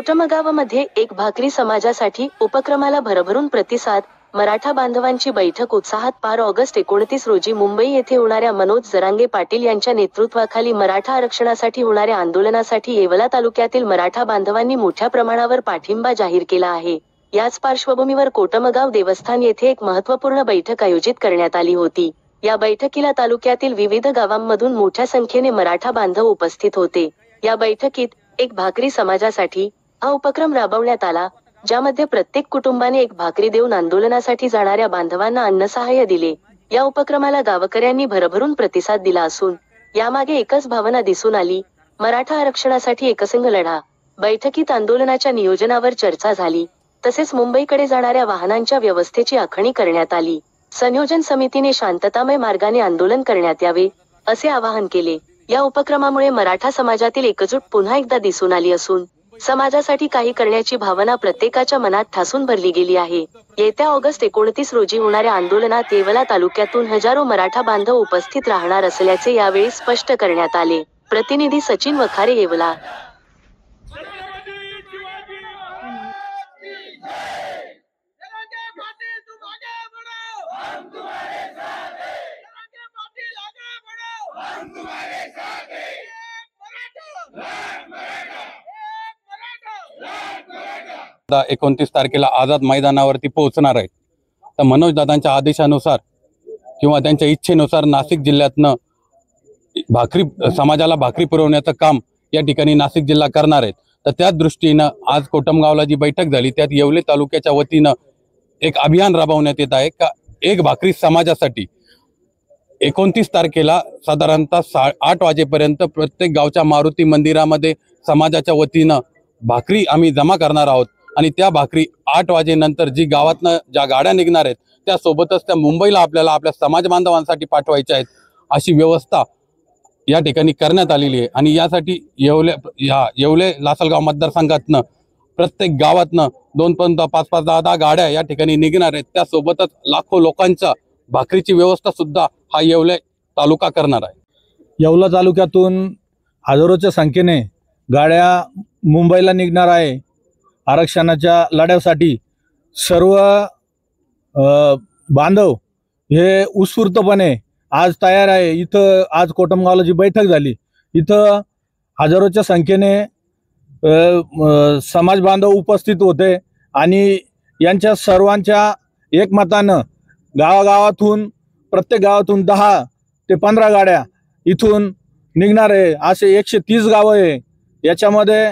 कोटमगावमध्ये एक भाकरी समाजासाठी उपक्रमाला भरभरून प्रतिसाद. मराठा बांधवांची बैठक उत्साहात पार. ऑगस्ट 29 रोजी मुंबई येथे होणाऱ्या मनोज जरांगे पाटील यांच्या नेतृत्वाखाली मराठा आरक्षणासाठी होणाऱ्या आंदोलनासाठी येवला तालुक्यातील मराठा बांधवांनी मोठ्या प्रमाणावर पाठिंबा जाहीर केला आहे। याच पार्श्वभूमीवर कोटमगाव देवस्थान येथे एक महत्त्वपूर्ण बैठक आयोजित करण्यात आली होती। या बैठकीला तालुक्यातील विविध गावांमधून मोठ्या संख्येने मराठा बांधव उपस्थित होते। या बैठकीत एक भाकरी समाजासाठी हा उपक्रम राबवण्यात आला, ज्यामध्ये प्रत्येक कुटुंबाने एक भाकरी देऊन आंदोलनासाठी जाणाऱ्या बांधवांना अन्नसहाय्य दिले। या उपक्रमाला गावकऱ्यांनी भरभरून प्रतिसाद दिला असून यामागे एकच भावना दिसून आली, मराठा आरक्षणासाठी एकसंघ लढा। बैठकीत आंदोलनाच्या नियोजनावर चर्चा झाली, तसेच मुंबईकडे जाणाऱ्या वाहनांच्या व्यवस्थेची आखणी करण्यात आली। संयोजन समितीने शांततामय मार्गाने आंदोलन करण्यात यावे असे आवाहन केले। या उपक्रमामुळे मराठा समाजातील एकजूट पुन्हा एकदा दिसून आली असून समाजासाठी काही करण्याची भावना प्रत्येकाच्या मनात ठासून भरली गेली आहे। येत्या ऑगस्ट 29 रोजी होणाऱ्या आंदोलनात येवला तालुक्यातून हजारो मराठा बांधव उपस्थित राहणार असल्याचे यावेळी स्पष्ट करण्यात आले। प्रतिनिधी सचिन वखारे, येवला। आता 29 तारखेला आझाद मैदानावरती पोहोचणार आहेत। तर मनोज दादांच्या आदेशानुसार किंवा त्यांच्या इच्छेनुसार नाशिक जिल्ह्यातनं भाकरी समाजाला भाकरी पुरवण्याचं काम या ठिकाणी नाशिक जिल्हा करणार आहेत। तर त्या दृष्टीनं आज कोटमगावला जी बैठक झाली त्यात येवले तालुक्याच्या वतीनं एक अभियान राबवण्यात येत आहे का एक भाकरी समाजासाठी 29 तारखेला साधारणतः 8 वाजेपर्यंत प्रत्येक गावच्या मारुती मंदिरामध्ये समाजाच्या वतीनं भाकरी आम्ही जमा करणार आहोत आणि त्या भाकरी 8 वाजेनंतर जी गावातनं ज्या गाड्या निघणार आहेत त्यासोबतच त्या मुंबईला आपल्याला आपल्या समाज बांधवांसाठी पाठवायच्या आहेत अशी व्यवस्था या ठिकाणी करण्यात आलेली आहे। आणि यासाठी येवले लासलगाव मतदारसंघातनं प्रत्येक गावातनं 2-5, 5-5, 10-10 गाड्या या ठिकाणी निघणार आहेत। त्यासोबतच लाखो लोकांच्या भाकरीची व्यवस्था सुद्धा हा येवले तालुका करणार आहे। येवला तालुक्यातून हजारोच्या संख्येने गाड्या मुंबईला निघणार आहे। आरक्षणाच्या लढ्यासाठी सर्व बांधव हे उत्स्फूर्तपणे आज तयार आहे। इथं आज कोटमगावला जी बैठक झाली इथं हजारोच्या संख्येने समाज बांधव उपस्थित होते आणि यांच्या सर्वांच्या एकमतानं गावागावातून प्रत्येक गावातून 10 ते 15 गाड्या इथून निघणार आहे। असे 130 गावं आहे, याच्यामध्ये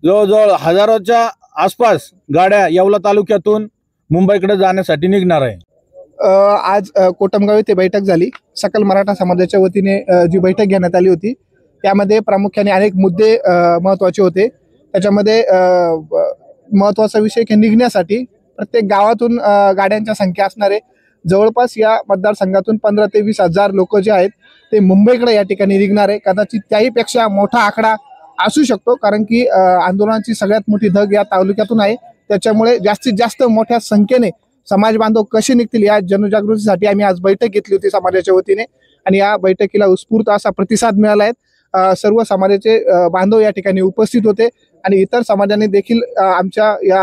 जवळजवळ हजारोच्या आसपास गाड्या येवला तालुक्यातून मुंबईकडे जाण्यासाठी निघणार आहे। आज कोटमगाव येथे बैठक झाली। सकल मराठा समाजाच्या वतीने जी बैठक घेण्यात आली होती त्यामध्ये प्रामुख्याने अनेक मुद्दे महत्त्वाचे होते। त्याच्यामध्ये महत्त्वाचा विषय की निघण्यासाठी प्रत्येक गावातून गाड्यांच्या संख्या असणारे जवळपास या मतदारसंघातून 15 ते 20 हजार लोक जे आहेत ते मुंबईकडे या ठिकाणी निघणार आहे। कदाचित त्याहीपेक्षा मोठा आकडा असू शकतो, कारण की आंदोलनाची सगळ्यात मोठी धग या तालुक्यातून आहे। त्याच्यामुळे जास्तीत जास्त मोठ्या संख्येने समाज बांधव कसे निघतील या जनजागृतीसाठी आम्ही आज बैठक घेतली होती समाजाच्या वतीने आणि या बैठकीला उत्स्फूर्त असा प्रतिसाद मिळाला आहे। सर्व समाजाचे बांधव या ठिकाणी उपस्थित होते आणि इतर समाजाने देखील आमच्या या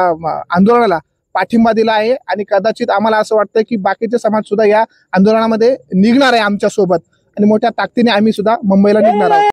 आंदोलनाला पाठिंबा दिला आहे आणि कदाचित आम्हाला असं वाटतं की बाकीचे समाज सुद्धा या आंदोलनामध्ये निघणार आहे आमच्या सोबत आणि मोठ्या ताकदीने आम्ही सुद्धा मुंबईला निघणार आहोत।